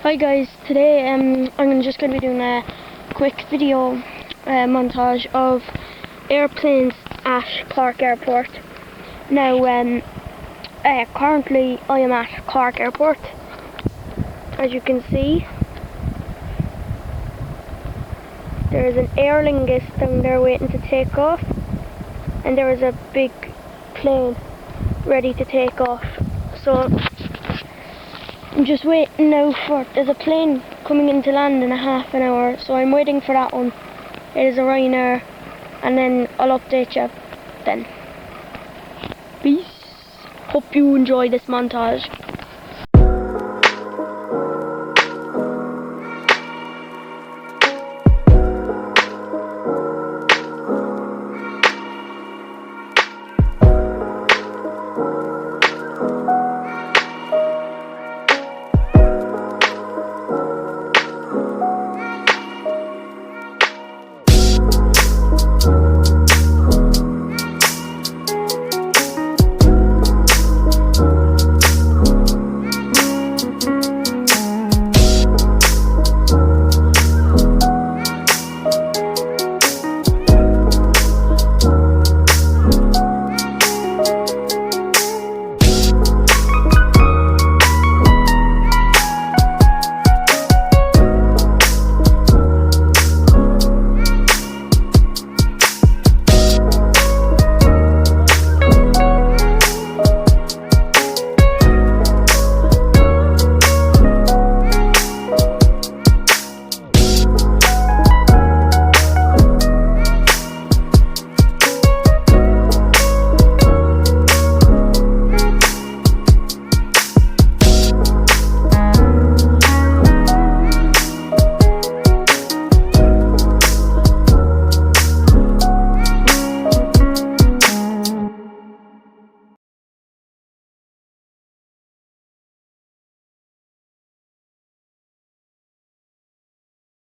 Hi guys, today I'm just going to be doing a quick video montage of airplanes at Cork Airport. Now currently I am at Cork Airport, as you can see. There is an Aer Lingus down there waiting to take off, and there is a big plane ready to take off. So I'm just waiting now there's a plane coming in to land in a half an hour, so I'm waiting for that one. It is a Ryanair, and then I'll update you then. Peace. Hope you enjoy this montage.